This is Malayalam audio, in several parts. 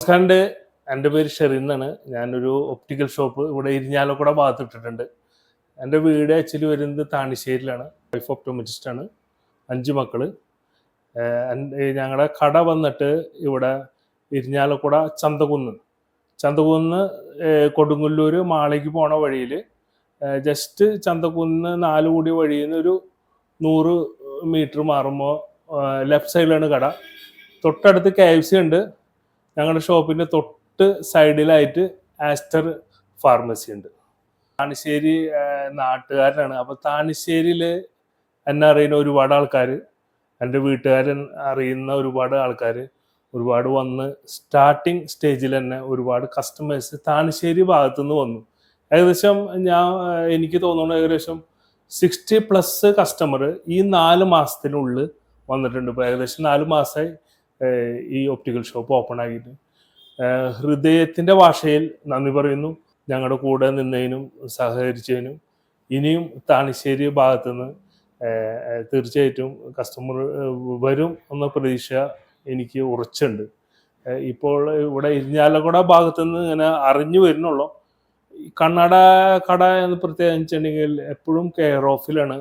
നമസ്കാരം. എൻ്റെ പേര് ഷെറിൻ എന്നാണ്. ഞാനൊരു ഒപ്റ്റിക്കൽ ഷോപ്പ് ഇവിടെ ഇരിഞ്ഞാലക്കുട ഭാഗത്ത് ഇട്ടിട്ടുണ്ട്. എൻ്റെ വീട് ആക്ച്വലി വരുന്നത് താണിശ്ശേരിയിലാണ്. വൈഫ് ഒപ്റ്റോമെട്രിസ്റ്റാണ്. 5 മക്കള്. ഞങ്ങളുടെ കട വന്നിട്ട് ഇവിടെ ഇരിഞ്ഞാലക്കുട ചന്തകുന്ന്. ചന്തകുന്ന് കൊടുങ്ങല്ലൂർ മാളയ്ക്ക് പോണ വഴിയിൽ ജസ്റ്റ് ചന്തകുന്ന് 4 കൂടി വഴിയിൽ നിന്ന് ഒരു 100 മീറ്റർ മാറുമ്പോൾ ലെഫ്റ്റ് സൈഡിലാണ് കട. തൊട്ടടുത്ത് KFC ഉണ്ട്. ഞങ്ങളുടെ ഷോപ്പിൻ്റെ തൊട്ട് സൈഡിലായിട്ട് ആസ്റ്റർ ഫാർമസി ഉണ്ട്. താണിശ്ശേരി നാട്ടുകാരനാണ്. അപ്പോൾ താണിശ്ശേരിയിൽ എന്നെ അറിയുന്ന ഒരുപാട് ആൾക്കാർ, എൻ്റെ വീട്ടുകാരൻ അറിയുന്ന ഒരുപാട് ആൾക്കാർ ഒരുപാട് വന്ന് സ്റ്റാർട്ടിങ് സ്റ്റേജിൽ തന്നെ ഒരുപാട് കസ്റ്റമേഴ്സ് താണിശ്ശേരി ഭാഗത്തുനിന്ന് വന്നു. ഏകദേശം എനിക്ക് തോന്നുന്നു ഏകദേശം 60+ കസ്റ്റമർ ഈ 4 മാസത്തിനുള്ളിൽ വന്നിട്ടുണ്ട്. ഇപ്പോൾ ഏകദേശം 4 മാസമായി ഈ ഒപ്റ്റിക്കൽ ഷോപ്പ് ഓപ്പൺ ആക്കിയിട്ട്. ഹൃദയത്തിൻ്റെ ഭാഷയിൽ നന്ദി പറയുന്നു ഞങ്ങളുടെ കൂടെ നിന്നതിനും സഹകരിച്ചതിനും. ഇനിയും താണിശ്ശേരി ഭാഗത്തുനിന്ന് തീർച്ചയായിട്ടും കസ്റ്റമർ വരും എന്ന പ്രതീക്ഷ എനിക്ക് ഉറച്ചുണ്ട്. ഇപ്പോൾ ഇവിടെ ഇരിഞ്ഞാലക്കുട ഭാഗത്തുനിന്ന് ഇങ്ങനെ അറിഞ്ഞു വരുന്നുള്ളൂ. ഈ കണ്ണട കട എന്ന് പ്രത്യേകിച്ചിട്ടുണ്ടെങ്കിൽ എപ്പോഴും കെയർ ഓഫിലാണ്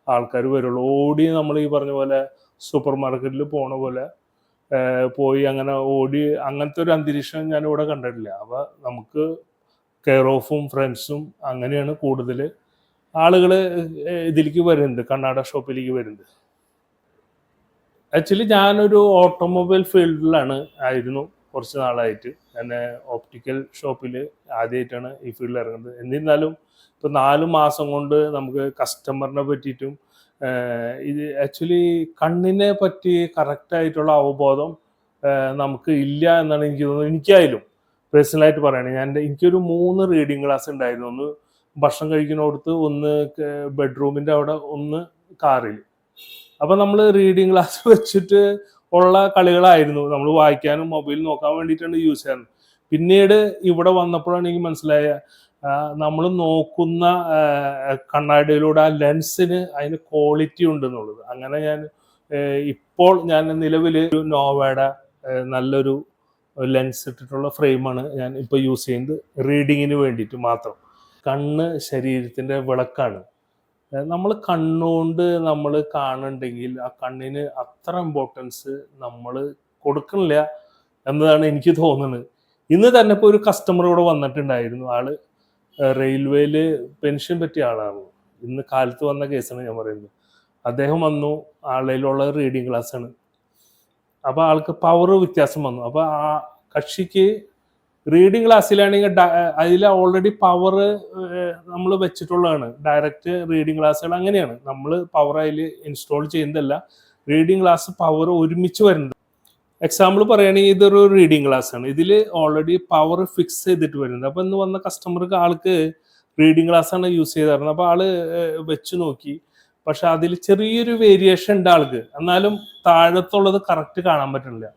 ആൾക്കാർ വരുള്ളൂ. ഓടി നമ്മൾ ഈ പറഞ്ഞ പോലെ സൂപ്പർ മാർക്കറ്റിൽ പോണ പോലെ പോയി അങ്ങനെ ഓടി അങ്ങനത്തെ ഒരു അന്തരീക്ഷം ഞാനിവിടെ കണ്ടിട്ടില്ല. അപ്പോൾ നമുക്ക് കെയർ ഓഫും ഫ്രണ്ട്സും അങ്ങനെയാണ് കൂടുതൽ ആളുകൾ ഇതിലേക്ക് വരുന്നത്, കണ്ണാട ഷോപ്പിലേക്ക് വരുന്നത്. ആക്ച്വലി ഞാനൊരു ഓട്ടോമൊബൈൽ ഫീൽഡിലാണ് ആയിരുന്നു കുറച്ച് നാളായിട്ട്. എന്നെ ഓപ്റ്റിക്കൽ ഷോപ്പിൽ ആദ്യമായിട്ടാണ് ഈ ഫീൽഡിൽ ഇറങ്ങുന്നത്. എന്നിരുന്നാലും ഇപ്പോൾ 4 മാസം കൊണ്ട് നമുക്ക് കസ്റ്റമറിനെ പറ്റിയിട്ടും ഇത് ആക്ച്വലി കണ്ണിനെ പറ്റി കറക്റ്റായിട്ടുള്ള അവബോധം നമുക്ക് ഇല്ല എന്നാണ് എനിക്ക് തോന്നുന്നത്. എനിക്കായാലും പേഴ്സണലായിട്ട് പറയുകയാണെങ്കിൽ എനിക്കൊരു 3 റീഡിങ് ക്ലാസ് ഉണ്ടായിരുന്നു. ഒന്ന് ഭക്ഷണം കഴിക്കുന്നിടത്ത്, ഒന്ന് ബെഡ്റൂമിൻ്റെ അവിടെ, ഒന്ന് കാറിൽ. അപ്പം നമ്മൾ റീഡിങ് ക്ലാസ് വെച്ചിട്ട് ഉള്ള കളികളായിരുന്നു. നമ്മൾ വായിക്കാനും മൊബൈൽ നോക്കാൻ വേണ്ടിയിട്ടാണ് യൂസ് ചെയ്യാറ്. പിന്നീട് ഇവിടെ വന്നപ്പോഴാണ് എനിക്ക് മനസ്സിലായ നമ്മൾ നോക്കുന്ന കണ്ണാടിയിലൂടെ ആ ലെൻസിന് അതിന് ക്വാളിറ്റി ഉണ്ടെന്നുള്ളത്. അങ്ങനെ ഇപ്പോൾ ഞാൻ നിലവിൽ ഒരു നോവയുടെ നല്ലൊരു ലെൻസ് ഇട്ടിട്ടുള്ള ഫ്രെയിമാണ് ഞാൻ ഇപ്പോൾ യൂസ് ചെയ്യുന്നത്, റീഡിങ്ങിന് വേണ്ടിയിട്ട് മാത്രം. കണ്ണ് ശരീരത്തിൻ്റെ വിളക്കാണ്. നമ്മൾ കണ്ണുകൊണ്ട് നമ്മൾ കാണുന്നുണ്ടെങ്കിൽ ആ കണ്ണിന് അത്ര ഇമ്പോർട്ടൻസ് നമ്മൾ കൊടുക്കണില്ല എന്നതാണ് എനിക്ക് തോന്നുന്നത്. ഇന്ന് തന്നെ ഇപ്പോൾ ഒരു കസ്റ്റമർ ഇവിടെ വന്നിട്ടുണ്ടായിരുന്നു. ആള് റെയിൽവേയിൽ പെൻഷൻ പറ്റിയ ആളാണ്. ഇന്ന് കാലത്ത് വന്ന കേസാണ് ഞാൻ പറയുന്നത്. അദ്ദേഹം വന്നു, ആളിലുള്ള റീഡിങ് ക്ലാസ്സാണ്. അപ്പോൾ ആൾക്ക് പവർ വ്യത്യാസം വന്നു. അപ്പോൾ ആ കക്ഷിക്ക് റീഡിങ് ക്ലാസ്സിലാണെങ്കിൽ അതിൽ ഓൾറെഡി പവർ നമ്മൾ വെച്ചിട്ടുള്ളതാണ്. ഡയറക്റ്റ് റീഡിങ് ക്ലാസ്സുകൾ അങ്ങനെയാണ്. നമ്മൾ പവർ അതിൽ ഇൻസ്റ്റാൾ ചെയ്യുന്നതല്ല, റീഡിങ് ക്ലാസ് പവർ ഒരുമിച്ച് വരുന്നത്. എക്സാമ്പിൾ പറയുകയാണെങ്കിൽ ഇതൊരു റീഡിങ് ക്ലാസ് ആണ്. ഇതിൽ ഓൾറെഡി പവർ ഫിക്സ് ചെയ്തിട്ട് വരുന്നത്. അപ്പോൾ ഇന്ന് വന്ന കസ്റ്റമർക്ക് ആൾക്ക് റീഡിങ് ക്ലാസ് ആണ് യൂസ് ചെയ്തിരുന്നത്. അപ്പോൾ ആള് വെച്ച് നോക്കി. പക്ഷെ അതിൽ ചെറിയൊരു വേരിയേഷൻ ഉണ്ട് ആൾക്ക്. എന്നാലും താഴത്തുള്ളത് കറക്റ്റ് കാണാൻ പറ്റുന്നില്ല.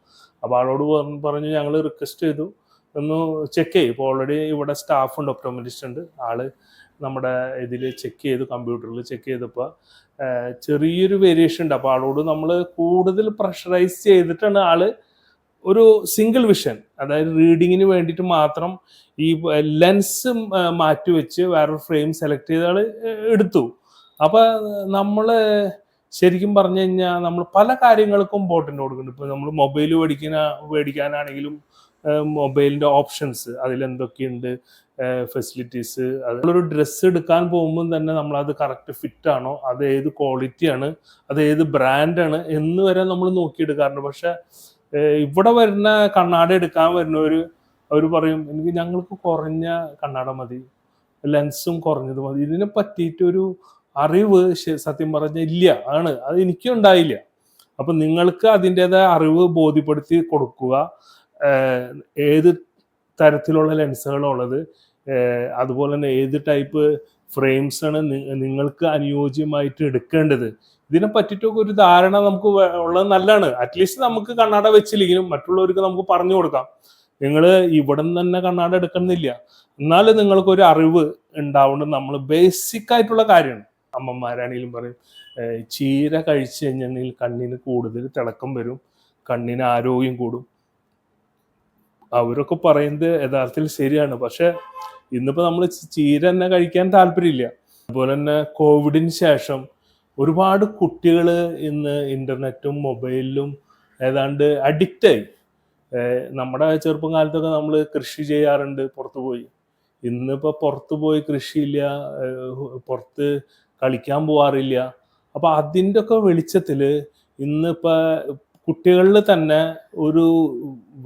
അപ്പോൾ ആളോട് പറഞ്ഞു, ഞങ്ങൾ റിക്വസ്റ്റ് ചെയ്തു ഒന്ന് ചെക്ക് ചെയ്യും. ഇപ്പോൾ ഓൾറെഡി ഇവിടെ സ്റ്റാഫ് ഉണ്ട്, ഒപ്റ്റോമെട്രിസ്റ്റ് ഉണ്ട്. ആള് നമ്മുടെ ഇതിൽ ചെക്ക് ചെയ്തു, കമ്പ്യൂട്ടറിൽ ചെക്ക് ചെയ്തപ്പോൾ ചെറിയൊരു വേരിയേഷൻ ഉണ്ട്. അപ്പോൾ ആളോട് നമ്മൾ കൂടുതൽ പ്രഷറൈസ് ചെയ്തിട്ടാണ് ആള് ഒരു സിംഗിൾ വിഷൻ, അതായത് റീഡിങ്ങിന് വേണ്ടിയിട്ട് മാത്രം ഈ ലെൻസ് മാറ്റിവെച്ച് വേറൊരു ഫ്രെയിം സെലക്ട് ചെയ്ത ആൾ എടുത്തു. അപ്പോൾ നമ്മൾ ശരിക്കും പറഞ്ഞു കഴിഞ്ഞാൽ നമ്മൾ പല കാര്യങ്ങൾക്കും ഇമ്പോർട്ടൻ്റ് കൊടുക്കുന്നുണ്ട്. ഇപ്പോൾ നമ്മൾ മൊബൈൽ മേടിക്കാനാണെങ്കിലും മൊബൈലിൻ്റെ ഓപ്ഷൻസ് അതിലെന്തൊക്കെയുണ്ട്, ഫെസിലിറ്റീസ്. നമ്മളൊരു ഡ്രസ്സ് എടുക്കാൻ പോകുമ്പോൾ തന്നെ നമ്മളത് കറക്റ്റ് ഫിറ്റ് ആണോ, അത് ഏത് ക്വാളിറ്റിയാണ്, അത് ഏത് ബ്രാൻഡാണ് എന്ന് വരെ നമ്മൾ നോക്കിയെടുക്കാറുണ്ട്. പക്ഷെ ഇവിടെ വരുന്ന കണ്ണാട എടുക്കാൻ വരുന്നവർ അവർ പറയും, ഞങ്ങൾക്ക് കുറഞ്ഞ കണ്ണാട മതി, ലെൻസും കുറഞ്ഞത് മതി. ഇതിനെ പറ്റിയിട്ടൊരു അറിവ് സത്യം പറഞ്ഞ ഇല്ല. അത് എനിക്കും ഉണ്ടായില്ല. അപ്പം നിങ്ങൾക്ക് അതിൻ്റെതായ അറിവ് ബോധ്യപ്പെടുത്തി കൊടുക്കുക. ഏത് തരത്തിലുള്ള ലെൻസുകളുള്ളത്, അതുപോലെ തന്നെ ഏത് ടൈപ്പ് ഫ്രെയിംസാണ് നിങ്ങൾക്ക് അനുയോജ്യമായിട്ട് എടുക്കേണ്ടത്, ഇതിനെ പറ്റിയിട്ടൊക്കെ ഒരു ധാരണ നമുക്ക് ഉള്ളത് നല്ലതാണ്. അറ്റ്ലീസ്റ്റ് നമുക്ക് കണ്ണാട വെച്ചില്ലെങ്കിലും മറ്റുള്ളവർക്ക് നമുക്ക് പറഞ്ഞു കൊടുക്കാം, നിങ്ങൾ ഇവിടെ നിന്ന് തന്നെ കണ്ണാട എടുക്കണമെന്നില്ല, എന്നാലും നിങ്ങൾക്കൊരു അറിവ് ഉണ്ടാവുന്നത് നമ്മൾ ബേസിക് ആയിട്ടുള്ള കാര്യമാണ്. അമ്മമാരാണെങ്കിലും പറയും, ചീര കഴിച്ചു കഴിഞ്ഞിട്ടുണ്ടെങ്കിൽ കണ്ണിന് കൂടുതൽ തിളക്കം വരും, കണ്ണിന് ആരോഗ്യം കൂടും. അവരൊക്കെ പറയുന്നത് യഥാർത്ഥത്തിൽ ശരിയാണ്. പക്ഷെ ഇന്നിപ്പോൾ നമ്മൾ ചീര തന്നെ കഴിക്കാൻ താല്പര്യമില്ല. അതുപോലെ തന്നെ കോവിഡിന് ശേഷം ഒരുപാട് കുട്ടികൾ ഇന്ന് ഇൻ്റർനെറ്റും മൊബൈലിലും ഏതാണ്ട് അഡിക്റ്റായി. നമ്മുടെ ചെറുപ്പം കാലത്തൊക്കെ നമ്മൾ കൃഷി ചെയ്യാറുണ്ട് പുറത്ത് പോയി. ഇന്നിപ്പോൾ പുറത്ത് പോയി കൃഷിയില്ല, പുറത്ത് കളിക്കാൻ പോവാറില്ല. അപ്പോൾ അതിൻ്റെയൊക്കെ വെളിച്ചത്തിൽ ഇന്നിപ്പോൾ കുട്ടികളിൽ തന്നെ ഒരു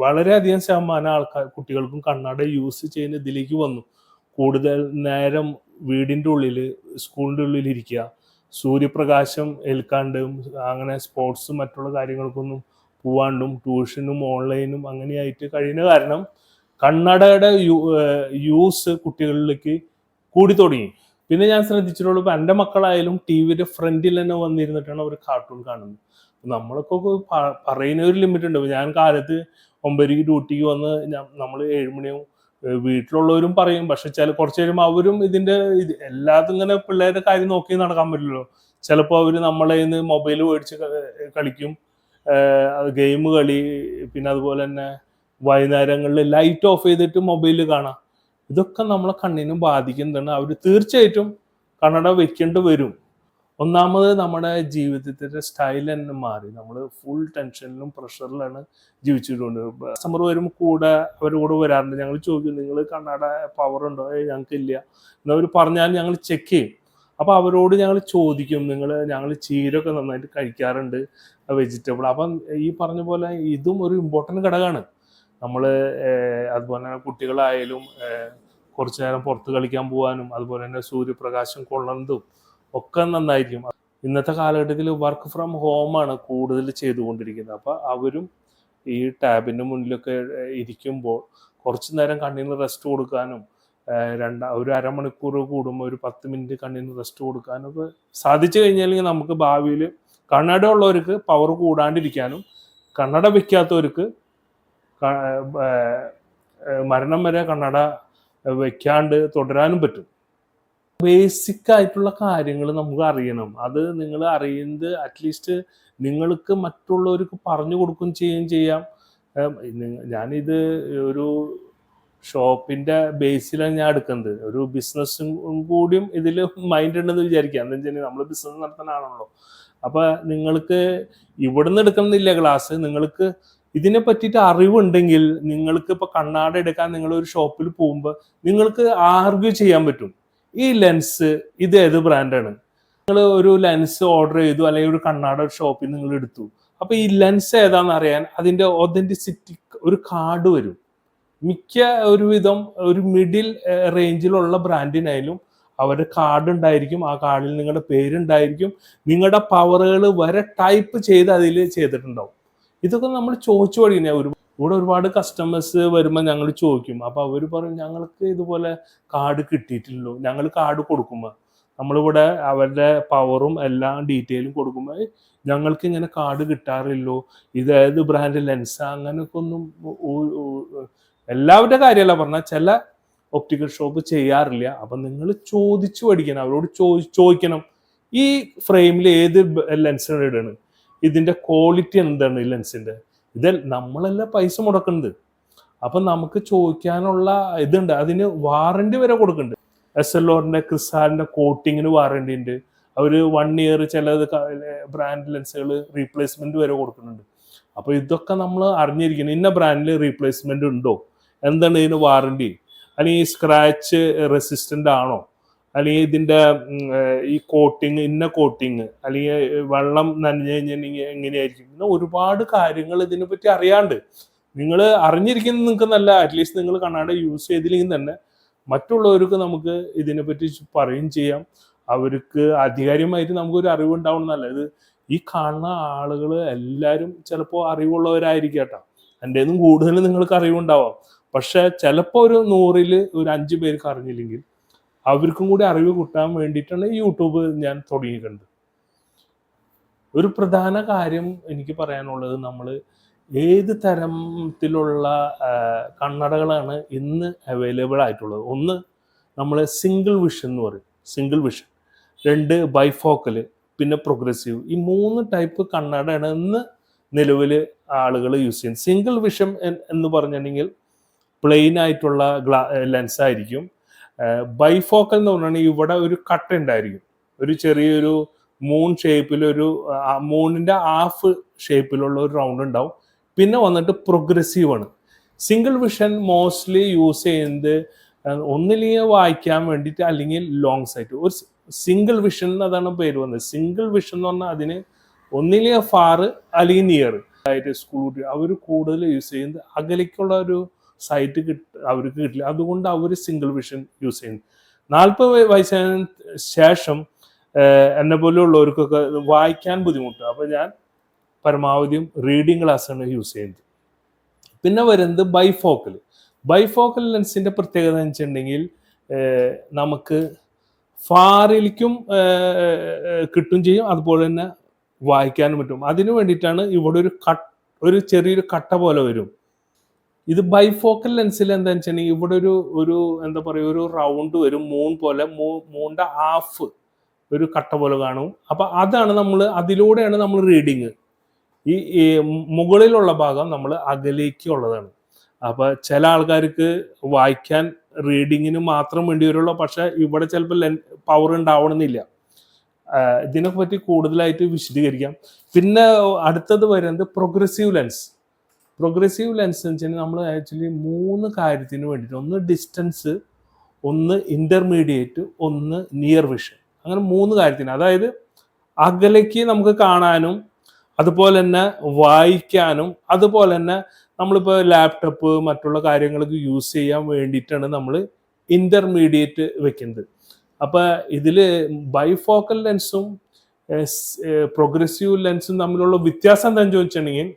വളരെയധികം ശതമാനം കുട്ടികൾക്കും കണ്ണട യൂസ് ചെയ്യുന്ന ഇതിലേക്ക് വന്നു. കൂടുതൽ നേരം വീടിൻ്റെ ഉള്ളിൽ, സ്കൂളിൻ്റെ ഉള്ളിൽ ഇരിക്കുക, സൂര്യപ്രകാശം ഏൽക്കാണ്ടും അങ്ങനെ സ്പോർട്സും മറ്റുള്ള കാര്യങ്ങൾക്കൊന്നും പോവാണ്ടും ട്യൂഷനും ഓൺലൈനും അങ്ങനെയായിട്ട് കഴിയുന്ന കാരണം കണ്ണടയുടെ യൂസ് കുട്ടികളിലേക്ക് കൂടി തുടങ്ങി. പിന്നെ ഞാൻ ശ്രദ്ധിച്ചിട്ടുള്ളൂ, ഇപ്പം എൻ്റെ മക്കളായാലും ടി വിയുടെ ഫ്രണ്ടിൽ തന്നെ വന്നിരുന്നിട്ടാണ് അവർ കാർട്ടൂൺ കാണുന്നത്. നമ്മളൊക്കെ പറയുന്ന ഒരു ലിമിറ്റ് ഉണ്ട്. ഞാൻ കാലത്ത് 9 ഡ്യൂട്ടിക്ക് വന്ന് നമ്മൾ 7 മണിയാവും. വീട്ടിലുള്ളവരും പറയും, പക്ഷെ കുറച്ച് കഴിയുമ്പോൾ അവരും എല്ലാതും ഇങ്ങനെ പിള്ളേരുടെ കാര്യം നോക്കി നടക്കാൻ പറ്റില്ലല്ലോ. ചിലപ്പോൾ അവർ നമ്മളെ നിന്ന് മൊബൈൽ മേടിച്ച് കളിക്കും, ഗെയിം കളി, പിന്നെ അതുപോലെ തന്നെ വൈകുന്നേരങ്ങളിൽ ലൈറ്റ് ഓഫ് ചെയ്തിട്ട് മൊബൈലിൽ കാണാം. ഇതൊക്കെ നമ്മളെ കണ്ണിനും ബാധിക്കുന്നതാണ്. അവർ തീർച്ചയായിട്ടും കണ്ണട വെക്കേണ്ടി വരും. ഒന്നാമത് നമ്മുടെ ജീവിതത്തിന്റെ സ്റ്റൈൽ തന്നെ മാറി. നമ്മൾ ഫുൾ ടെൻഷനിലും പ്രഷറിലാണ് ജീവിച്ചിട്ടുണ്ട്. കസ്റ്റമർ വരുമ്പോൾ അവരുടെ കൂടെ വരാറുണ്ട്. ഞങ്ങൾ ചോദിക്കും, നിങ്ങൾ കണ്ണട പവർ ഉണ്ടോ? ഞങ്ങൾക്കില്ല എന്നവർ പറഞ്ഞാൽ ഞങ്ങൾ ചെക്ക് ചെയ്യും. അപ്പോൾ അവരോട് ഞങ്ങൾ ചോദിക്കും, ഞങ്ങൾ ചീരൊക്കെ നന്നായിട്ട് കഴിക്കാറുണ്ട്, വെജിറ്റബിൾ. അപ്പം ഈ പറഞ്ഞ പോലെ ഇതും ഒരു ഇമ്പോർട്ടൻറ്റ് ഘടകമാണ്. നമ്മൾ അതുപോലെ തന്നെ കുട്ടികളായാലും കുറച്ചു നേരം പുറത്ത് കളിക്കാൻ പോകാനും അതുപോലെ തന്നെ സൂര്യപ്രകാശം കൊള്ളുന്നതും ഒക്കെ നന്നായിരിക്കും. ഇന്നത്തെ കാലഘട്ടത്തിൽ വർക്ക് ഫ്രം ഹോമാണ് കൂടുതൽ ചെയ്തുകൊണ്ടിരിക്കുന്നത്. അപ്പോൾ അവരും ഈ ടാബിൻ്റെ മുന്നിലൊക്കെ ഇരിക്കുമ്പോൾ കുറച്ചു നേരം കണ്ണിന് റെസ്റ്റ് കൊടുക്കാനും ഒരു അരമണിക്കൂർ കൂടുമ്പോൾ ഒരു 10 മിനിറ്റ് കണ്ണിന് റെസ്റ്റ് കൊടുക്കാനും ഒക്കെ സാധിച്ചു കഴിഞ്ഞാൽ നമുക്ക് ഭാവിയിൽ കണ്ണട ഉള്ളവർക്ക് പവർ കൂടാണ്ടിരിക്കാനും കണ്ണട വെക്കാത്തവർക്ക് മരണം വരെ കണ്ണട വെക്കാണ്ട് തുടരാനും പറ്റും. ബേസിക് ആയിട്ടുള്ള കാര്യങ്ങൾ നമുക്ക് അറിയണം. അത് നിങ്ങൾ അറിയുന്നത് അറ്റ്ലീസ്റ്റ് നിങ്ങൾക്ക് മറ്റുള്ളവർക്ക് പറഞ്ഞു കൊടുക്കുകയും ചെയ്യാം. ഞാനിത് ഒരു ഷോപ്പിന്റെ ബേസിലാണ് ഞാൻ എടുക്കുന്നത്. ഒരു ബിസിനസ്സും കൂടിയും ഇതിൽ മൈൻഡ് ഉണ്ടെന്ന് വിചാരിക്കുക. എന്താ വെച്ചാൽ നമ്മൾ ബിസിനസ് നടത്താനാണല്ലോ. അപ്പൊ നിങ്ങൾക്ക് ഇവിടുന്ന് എടുക്കണമെന്നില്ല ക്ലാസ്. നിങ്ങൾക്ക് ഇതിനെ പറ്റിയിട്ട് അറിവുണ്ടെങ്കിൽ നിങ്ങൾക്ക് ഇപ്പൊ കണ്ണാട എടുക്കാൻ നിങ്ങൾ ഒരു ഷോപ്പിൽ പോകുമ്പോൾ നിങ്ങൾക്ക് ആർഗ്യൂ ചെയ്യാൻ പറ്റും. ഈ ലെൻസ് ഇത് ഏത് ബ്രാൻഡാണ്? നിങ്ങൾ ഒരു ലെൻസ് ഓർഡർ ചെയ്തു, അല്ലെങ്കിൽ ഒരു കണ്ണാട ഷോപ്പിൽ നിങ്ങൾ എടുത്തു. അപ്പൊ ഈ ലെൻസ് ഏതാണെന്ന് അറിയാൻ അതിന്റെ ഒതന്റിസിറ്റി ഒരു കാർഡ് വരും. മിക്ക ഒരുവിധം ഒരു മിഡിൽ റേഞ്ചിലുള്ള ബ്രാൻഡിനായാലും അവരുടെ കാർഡ് ഉണ്ടായിരിക്കും. ആ കാർഡിൽ നിങ്ങളുടെ പേരുണ്ടായിരിക്കും, നിങ്ങളുടെ പവറുകൾ വരെ ടൈപ്പ് ചെയ്ത് അതിൽ ചെയ്തിട്ടുണ്ടാവും. ഇതൊക്കെ നമ്മൾ ചോദിച്ചു പഠിക്കുന്ന ഇവിടെ ഒരുപാട് കസ്റ്റമേഴ്സ് വരുമ്പോൾ ഞങ്ങൾ ചോദിക്കും. അപ്പോൾ അവർ പറയും, ഞങ്ങൾക്ക് ഇതുപോലെ കാർഡ് കിട്ടിയിട്ടില്ലല്ലോ. ഞങ്ങൾ കാർഡ് കൊടുക്കുമ്പോൾ നമ്മളിവിടെ അവരുടെ പവറും എല്ലാ ഡീറ്റെയിലും കൊടുക്കുമ്പോൾ ഞങ്ങൾക്ക് ഇങ്ങനെ കാർഡ് കിട്ടാറില്ലോ, ഇതേത് ബ്രാൻഡ് ലെൻസാ, അങ്ങനെയൊക്കെ ഒന്നും എല്ലാവരുടെ കാര്യമല്ല പറഞ്ഞാൽ ചില ഒപ്റ്റിക്കൽ ഷോപ്പ് ചെയ്യാറില്ല. അപ്പം നിങ്ങൾ ചോദിച്ചു പഠിക്കണം, അവരോട് ചോദിക്കണം, ഈ ഫ്രെയിമിൽ ഏത് ലെൻസാണ് ഇടണം, ഇതിൻ്റെ ക്വാളിറ്റി എന്താണ് ഈ ലെൻസിൻ്റെ. ഇത് നമ്മളെല്ലാം പൈസ മുടക്കുന്നത്. അപ്പം നമുക്ക് ചോദിക്കാനുള്ള ഇതുണ്ട്. അതിന് വാറണ്ടി വരെ കൊടുക്കുന്നുണ്ട്. SLOറിൻ്റെ ക്രിസാലിൻ്റെ കോട്ടിങ്ങിന് വാറണ്ടി ഉണ്ട്. അവർ 1 ഇയർ ചിലത് ബ്രാൻഡ് ലെൻസുകൾ റീപ്ലേസ്മെന്റ് വരെ കൊടുക്കുന്നുണ്ട്. അപ്പോൾ ഇതൊക്കെ നമ്മൾ അറിഞ്ഞിരിക്കണം. ഇന്ന ബ്രാൻഡിൽ റീപ്ലേസ്മെന്റ് ഉണ്ടോ, എന്താണ് ഇതിന് വാറണ്ടി, അല്ലെങ്കിൽ സ്ക്രാച്ച് റെസിസ്റ്റന്റ് ആണോ, അല്ലെങ്കിൽ ഇതിൻ്റെ ഈ കോട്ടിങ് ഇന്ന കോട്ടിങ്, അല്ലെങ്കിൽ വെള്ളം നനഞ്ഞു കഴിഞ്ഞിട്ടുണ്ടെങ്കിൽ എങ്ങനെയായിരിക്കും. ഇങ്ങനെ ഒരുപാട് കാര്യങ്ങൾ ഇതിനെ പറ്റി അറിയാണ്ട് നിങ്ങൾ അറിഞ്ഞിരിക്കുന്നത് നിങ്ങൾക്ക് നല്ല. അറ്റ്ലീസ്റ്റ് നിങ്ങൾ കണ്ണാട യൂസ് ചെയ്തില്ലെങ്കിൽ തന്നെ മറ്റുള്ളവർക്ക് നമുക്ക് ഇതിനെപ്പറ്റി പറയുകയും ചെയ്യാം. അവർക്ക് ആധികാരികമായിട്ട് നമുക്കൊരു അറിവുണ്ടാവണമെന്നല്ല. ഇത് ഈ കാണുന്ന ആളുകൾ എല്ലാവരും ചിലപ്പോൾ അറിവുള്ളവരായിരിക്കും കേട്ടോ. എൻ്റെന്നും കൂടുതൽ നിങ്ങൾക്ക് അറിവുണ്ടാവാം. പക്ഷെ ചിലപ്പോൾ ഒരു 100ൽ ഒരു 5 പേർക്ക് അറിഞ്ഞില്ലെങ്കിൽ അവർക്കും കൂടി അറിവ് കിട്ടാൻ വേണ്ടിയിട്ടാണ് യൂട്യൂബ് ഞാൻ തുടങ്ങിയിട്ടുണ്ട്. ഒരു പ്രധാന കാര്യം എനിക്ക് പറയാനുള്ളത്, നമ്മൾ ഏത് തരത്തിലുള്ള കണ്ണടകളാണ് ഇന്ന് അവൈലബിൾ ആയിട്ടുള്ളത്. ഒന്ന് നമ്മൾ സിംഗിൾ വിഷൻ എന്ന് പറയും, സിംഗിൾ വിഷൻ. 2 ബൈഫോക്കല്, പിന്നെ പ്രോഗ്രസീവ്. ഈ 3 ടൈപ്പ് കണ്ണടയാണ് ഇന്ന് നിലവിൽ ആളുകൾ യൂസ് ചെയ്യുന്നത്. സിംഗിൾ വിഷൻ എന്ന് പറഞ്ഞിട്ടുണ്ടെങ്കിൽ പ്ലെയിൻ ആയിട്ടുള്ള ലെൻസ് ആയിരിക്കും. ബൈഫോക്കൽ എന്ന് പറഞ്ഞാൽ ഇവിടെ ഒരു കട്ട് ഉണ്ടായിരിക്കും, ഒരു ചെറിയൊരു മൂൺ ഷേപ്പിലൊരു മൂണിന്റെ ഹാഫ് ഷേപ്പിലുള്ള ഒരു റൗണ്ട് ഉണ്ടാവും. പിന്നെ വന്നിട്ട് പ്രോഗ്രസീവ് ആണ്. സിംഗിൾ വിഷൻ മോസ്റ്റ്ലി യൂസ് ചെയ്യുന്നത് ഒന്നില്ലെങ്കിൽ വായിക്കാൻ വേണ്ടിയിട്ട് അല്ലെങ്കിൽ ലോങ് സൈറ്റ്. ഒരു സിംഗിൾ വിഷൻ എന്നതാണ് പേര് വന്നത്. സിംഗിൾ വിഷൻ എന്ന് പറഞ്ഞാൽ അതിന് ഒന്നില്ലെങ്കിൽ ഫാർ അല്ലെങ്കിൽ നിയർ ആയിട്ട് സ്കൂൾ അവർ കൂടുതൽ യൂസ് ചെയ്യുന്നത് അകലേക്കുള്ള ഒരു സൈറ്റ് അവർക്ക് കിട്ടില്ല. അതുകൊണ്ട് അവർ സിംഗിൾ വിഷൻ യൂസ് ചെയ്യുന്നു. 40 വയസ്സിന് ശേഷം എന്നെ പോലെയുള്ളവർക്കൊക്കെ വായിക്കാൻ ബുദ്ധിമുട്ട്. അപ്പോൾ ഞാൻ പരമാവധിയും റീഡിങ് ക്ലാസ്സാണ് യൂസ് ചെയ്യുന്നത്. പിന്നെ വരുന്നത് ബൈഫോക്കൽ. ബൈഫോക്കൽ ലെൻസിന്റെ പ്രത്യേകത എന്ന് വെച്ചിട്ടുണ്ടെങ്കിൽ നമുക്ക് ഫാറിലേക്കും കിട്ടും ചെയ്യും, അതുപോലെ തന്നെ വായിക്കാനും പറ്റും. അതിനു വേണ്ടിയിട്ടാണ് ഇവിടെ ഒരു ചെറിയൊരു കട്ട പോലെ വരും. ഇത് ബൈഫോക്കൽ ലെൻസിൽ എന്താ വെച്ചിട്ടുണ്ടെങ്കിൽ ഇവിടെ ഒരു എന്താ പറയുക, ഒരു റൗണ്ട് വരും, മൂൺ പോലെ, മൂണിന്റെ ഹാഫ് ഒരു കട്ട പോലെ കാണും. അപ്പൊ അതാണ് അതിലൂടെയാണ് നമ്മൾ റീഡിങ്. ഈ മുകളിലുള്ള ഭാഗം നമ്മൾ അകലേക്ക് ഉള്ളതാണ്. അപ്പൊ ചില ആൾക്കാർക്ക് വായിക്കാൻ റീഡിങ്ങിന് മാത്രം വേണ്ടി വരുള്ളൂ, പക്ഷെ ഇവിടെ ചിലപ്പോൾ പവർ ഉണ്ടാവണമെന്നില്ല. ഇതിനെ പറ്റി കൂടുതലായിട്ട് വിശദീകരിക്കാം. പിന്നെ അടുത്തത് വരുന്നത് പ്രോഗ്രസീവ് ലെൻസ്. പ്രോഗ്രസീവ് ലെൻസ് എന്ന് വെച്ചാൽ നമ്മൾ ആക്ച്വലി 3 കാര്യത്തിന് വേണ്ടിയിട്ട്, ഒന്ന് ഡിസ്റ്റൻസ്, ഒന്ന് ഇന്റർമീഡിയറ്റ്, ഒന്ന് നിയർ വിഷൻ. അങ്ങനെ 3 കാര്യത്തിന്, അതായത് അകലേക്ക് നമുക്ക് കാണാനും അതുപോലെ തന്നെ വായിക്കാനും അതുപോലെ തന്നെ നമ്മളിപ്പോൾ ലാപ്ടോപ്പ് മറ്റുള്ള കാര്യങ്ങൾക്ക് യൂസ് ചെയ്യാൻ വേണ്ടിയിട്ടാണ് നമ്മൾ ഇന്റർമീഡിയറ്റ് വെക്കുന്നത്. അപ്പോൾ ഇതിൽ ബൈഫോക്കൽ ലെൻസും പ്രോഗ്രസീവ് ലെൻസും തമ്മിലുള്ള വ്യത്യാസം എന്താണെന്ന് ചോദിച്ചിട്ടുണ്ടെങ്കിൽ,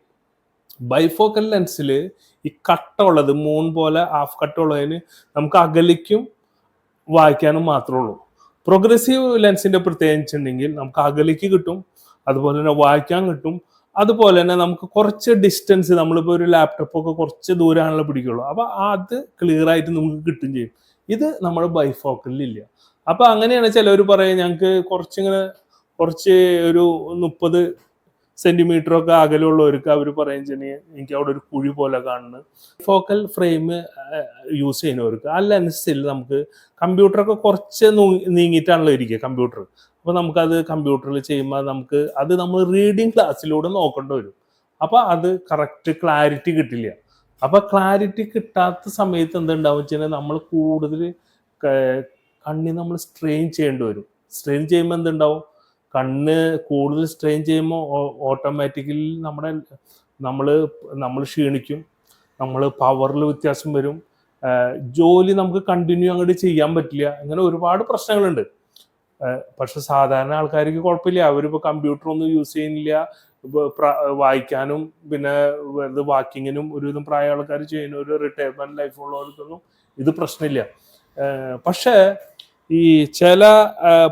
ബൈഫോക്കൽ ലെൻസിൽ ഈ കട്ട ഉള്ളത്, മൂൺ പോലെ ഹാഫ് കട്ട ഉള്ളതിന് നമുക്ക് അകലേക്കും വായിക്കാനും മാത്രമേ ഉള്ളൂ. പ്രോഗ്രസീവ് ലെൻസിന്റെ പ്രത്യേകത വെച്ചിട്ടുണ്ടെങ്കിൽ നമുക്ക് അകലേക്ക് കിട്ടും, അതുപോലെ തന്നെ വായിക്കാൻ കിട്ടും, അതുപോലെ തന്നെ നമുക്ക് കുറച്ച് ഡിസ്റ്റൻസ്, നമ്മളിപ്പോൾ ഒരു ലാപ്ടോപ്പൊക്കെ കുറച്ച് ദൂരമാണല്ലോ പിടിക്കുള്ളൂ, അപ്പൊ അത് ക്ലിയർ ആയിട്ട് നമുക്ക് കിട്ടും ചെയ്യും. ഇത് നമ്മുടെ ബൈഫോക്കലിൽ ഇല്ല. അപ്പൊ അങ്ങനെയാണ് ചിലവർ പറയും, ഞങ്ങൾക്ക് കുറച്ച് ഒരു 30 സെന്റിമീറ്റർ ഒക്കെ അകലുള്ളവർക്ക് അവർ പറയുകയാണെങ്കിൽ എനിക്ക് അവിടെ ഒരു കുഴി പോലെ കാണുന്നു. ഫോക്കൽ ഫ്രെയിം യൂസ് ചെയ്യുന്നവർക്ക് ആ ലെൻസിൽ നമുക്ക് കമ്പ്യൂട്ടറൊക്കെ കുറച്ച് നീങ്ങിയിട്ടാണല്ലോ ഇരിക്കുക കമ്പ്യൂട്ടർ. അപ്പോൾ നമുക്കത് കമ്പ്യൂട്ടറിൽ ചെയ്യുമ്പോൾ നമ്മൾ റീഡിങ് ക്ലാസ്സിലൂടെ നോക്കേണ്ടി വരും. അപ്പോൾ അത് കറക്റ്റ് ക്ലാരിറ്റി കിട്ടില്ല. അപ്പോൾ ക്ലാരിറ്റി കിട്ടാത്ത സമയത്ത് എന്തുണ്ടാവും വെച്ചാൽ നമ്മൾ കൂടുതൽ കണ്ണിന് നമ്മൾ സ്ട്രെയിൻ ചെയ്യേണ്ടി വരും. സ്ട്രെയിൻ ചെയ്യുമ്പോൾ എന്തുണ്ടാവും, കണ്ണ് കൂടുതൽ സ്ട്രെയിൻ ചെയ്യുമ്പോൾ ഓട്ടോമാറ്റിക്കലി നമ്മൾ ക്ഷീണിക്കും, നമ്മൾ പവറിൽ വ്യത്യാസം വരും, ജോലി നമുക്ക് കണ്ടിന്യൂ അങ്ങോട്ട് ചെയ്യാൻ പറ്റില്ല. അങ്ങനെ ഒരുപാട് പ്രശ്നങ്ങളുണ്ട്. പക്ഷെ സാധാരണ ആൾക്കാർക്ക് കുഴപ്പമില്ല, അവരിപ്പോൾ കമ്പ്യൂട്ടർ ഒന്നും യൂസ് ചെയ്യുന്നില്ല, വായിക്കാനും പിന്നെ വെറുതെ വാക്കിങ്ങിനും ഒരുവിധം പ്രായ ആൾക്കാർ ചെയ്യുന്ന ഒരു റിട്ടയർമെന്റ് ലൈഫുള്ളവർക്കൊന്നും ഇത് പ്രശ്നമില്ല. പക്ഷേ ഈ ചില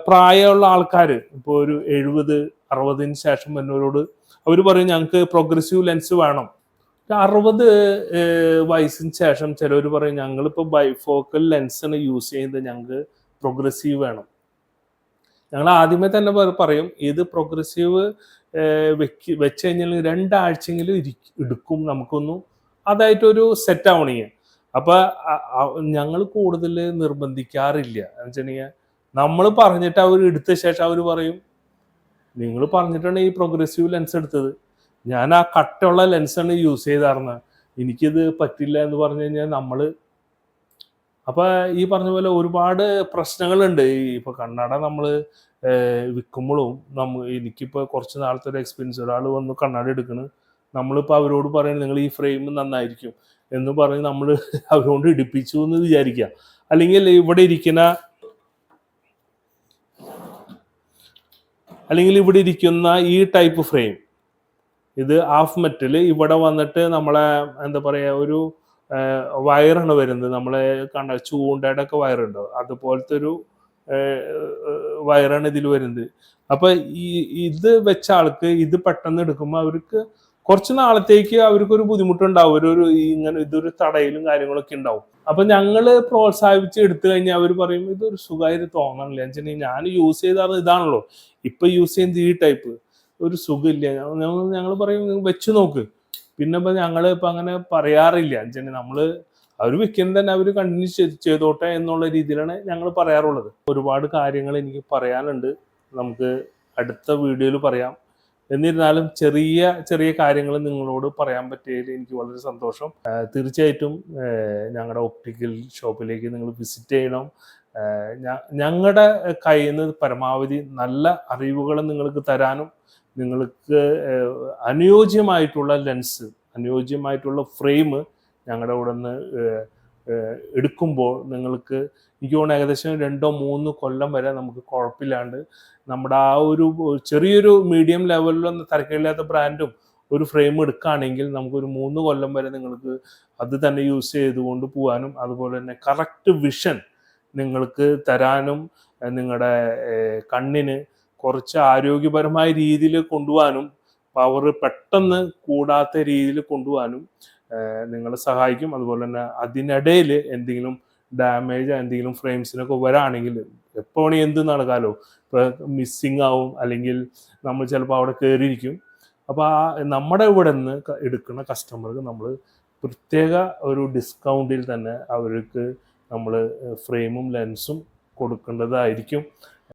പ്രായമുള്ള ആൾക്കാർ ഇപ്പോൾ ഒരു 70-60 ശേഷം വരുന്നവരോട് അവർ പറയും ഞങ്ങൾക്ക് പ്രോഗ്രസീവ് ലെൻസ് വേണം. 60 വയസ്സിന് ശേഷം ചിലവർ പറയും ഞങ്ങളിപ്പോൾ ബൈഫോക്കൽ ലെൻസാണ് യൂസ് ചെയ്യുന്നത്, ഞങ്ങൾക്ക് പ്രോഗ്രസീവ് വേണം. ഞങ്ങൾ ആദ്യമേ തന്നെ പറയും ഇത് പ്രോഗ്രസീവ് വെച്ച് കഴിഞ്ഞാൽ 2 ആഴ്ചയെങ്കിലും എടുക്കും നമുക്കൊന്നും അതായിട്ടൊരു സെറ്റ് ആവണമെങ്കിൽ. അപ്പൊ ഞങ്ങൾ കൂടുതൽ നിർബന്ധിക്കാറില്ല. എന്ന് വെച്ചിട്ടുണ്ടെങ്കിൽ നമ്മൾ പറഞ്ഞിട്ട് അവർ എടുത്ത ശേഷം അവർ പറയും നിങ്ങൾ പറഞ്ഞിട്ടാണ് ഈ പ്രോഗ്രസീവ് ലെൻസ് എടുത്തത്, ഞാൻ ആ കട്ടുള്ള ലെൻസാണ് യൂസ് ചെയ്തായിരുന്നത്, എനിക്കിത് പറ്റില്ല എന്ന് പറഞ്ഞു കഴിഞ്ഞാൽ അപ്പൊ ഈ പറഞ്ഞ പോലെ ഒരുപാട് പ്രശ്നങ്ങളുണ്ട്. ഇപ്പൊ കണ്ണട നമ്മൾ വിൽക്കുമ്പോഴും എനിക്കിപ്പോ കുറച്ച് നാളത്തെ ഒരു എക്സ്പീരിയൻസ്, ഒരാൾ വന്ന് കണ്ണട എടുക്കണ്, നമ്മളിപ്പോൾ അവരോട് പറയുന്നത് നിങ്ങൾ ഈ ഫ്രെയിം നന്നായിരിക്കും എന്ന് പറഞ്ഞ് നമ്മൾ അവരോട് ഇടിപ്പിച്ചു എന്ന് വിചാരിക്കുക. അല്ലെങ്കിൽ ഇവിടെ ഇരിക്കുന്ന ഈ ടൈപ്പ് ഫ്രെയിം, ഇത് ഹാഫ് മെറ്റൽ, ഇവിടെ വന്നിട്ട് നമ്മളെ എന്താ പറയാ ഒരു വയറാണ് വരുന്നത്, നമ്മളെ ചൂണ്ടയുടെ ഒക്കെ വയറുണ്ടോ അതുപോലത്തെ ഒരു വയറാണ് ഇതിൽ വരുന്നത്. അപ്പൊ ഇത് വെച്ച ആൾക്ക് ഇത് പെട്ടെന്ന് എടുക്കുമ്പോൾ അവർക്ക് കുറച്ച് നാളത്തേക്ക് അവർക്കൊരു ബുദ്ധിമുട്ടുണ്ടാവും, ഇതൊരു തടയിലും കാര്യങ്ങളൊക്കെ ഉണ്ടാവും. അപ്പൊ ഞങ്ങള് പ്രോത്സാഹിപ്പിച്ച് എടുത്തു കഴിഞ്ഞാൽ അവർ പറയും ഇതൊരു സുഖമായിട്ട് തോന്നണില്ല, വെച്ചിട്ടുണ്ടെങ്കിൽ ഞാൻ യൂസ് ചെയ്താൽ ഇതാണല്ലോ, ഇപ്പൊ യൂസ് ചെയ്യുന്നത് ഈ ടൈപ്പ് ഒരു സുഖമില്ല. ഞങ്ങൾ പറയും വെച്ച് നോക്ക്. പിന്നെ ഞങ്ങൾ ഇപ്പൊ അങ്ങനെ പറയാറില്ല, വെച്ചിട്ടുണ്ടെങ്കിൽ അവർ വെക്കുന്നത് തന്നെ അവർ കണ്ടിന്യൂ ചെയ്തോട്ടെ എന്നുള്ള രീതിയിലാണ് ഞങ്ങൾ പറയാറുള്ളത്. ഒരുപാട് കാര്യങ്ങൾ എനിക്ക് പറയാനുണ്ട്, നമുക്ക് അടുത്ത വീഡിയോയിൽ പറയാം. എന്നിരുന്നാലും ചെറിയ ചെറിയ കാര്യങ്ങൾ നിങ്ങളോട് പറയാൻ പറ്റിയതിൽ എനിക്ക് വളരെ സന്തോഷം. തീർച്ചയായിട്ടും ഞങ്ങളുടെ ഒപ്റ്റിക്കൽ ഷോപ്പിലേക്ക് നിങ്ങൾ വിസിറ്റ് ചെയ്യണം. ഞങ്ങളുടെ കയ്യിൽ നിന്ന് പരമാവധി നല്ല അറിവുകൾ നിങ്ങൾക്ക് തരാനും നിങ്ങൾക്ക് അനുയോജ്യമായിട്ടുള്ള ലെൻസ്, അനുയോജ്യമായിട്ടുള്ള ഫ്രെയിം ഞങ്ങളുടെ ഇവിടെ നിന്ന് എടുക്കുമ്പോൾ നിങ്ങൾക്ക് എനിക്ക് തോന്നുന്നു ഏകദേശം 2-3 കൊല്ലം വരെ നമുക്ക് കുഴപ്പമില്ലാണ്ട് നമ്മുടെ ആ ഒരു ചെറിയൊരു മീഡിയം ലെവലിലൊന്നും തിരക്കില്ലാത്ത ബ്രാൻഡും ഒരു ഫ്രെയിം എടുക്കുകയാണെങ്കിൽ നമുക്കൊരു 3 കൊല്ലം വരെ നിങ്ങൾക്ക് അത് തന്നെ യൂസ് ചെയ്തുകൊണ്ട് പോകാനും അതുപോലെ തന്നെ കറക്റ്റ് വിഷൻ നിങ്ങൾക്ക് തരാനും നിങ്ങളുടെ കണ്ണിന് കുറച്ച് ആരോഗ്യപരമായ രീതിയിൽ കൊണ്ടുപോകാനും പവർ പെട്ടെന്ന് കൂടാത്ത രീതിയിൽ കൊണ്ടുപോകാനും നിങ്ങളെ സഹായിക്കും. അതുപോലെ തന്നെ അതിനിടയിൽ എന്തെങ്കിലും ഡാമേജ് എന്തെങ്കിലും ഫ്രെയിംസിനൊക്കെ വരാണെങ്കിൽ എപ്പോൾ വേണമെങ്കിൽ എന്ത് നടക്കാമല്ലോ, ഇപ്പോൾ മിസ്സിങ് ആവും അല്ലെങ്കിൽ നമ്മൾ ചിലപ്പോൾ അവിടെ കയറിയിരിക്കും. അപ്പോൾ ആ നമ്മുടെ ഇവിടെ നിന്ന് എടുക്കുന്ന കസ്റ്റമർക്ക് നമ്മൾ പ്രത്യേക ഒരു ഡിസ്കൗണ്ടിൽ തന്നെ അവർക്ക് നമ്മൾ ഫ്രെയിമും ലെൻസും കൊടുക്കേണ്ടതായിരിക്കും.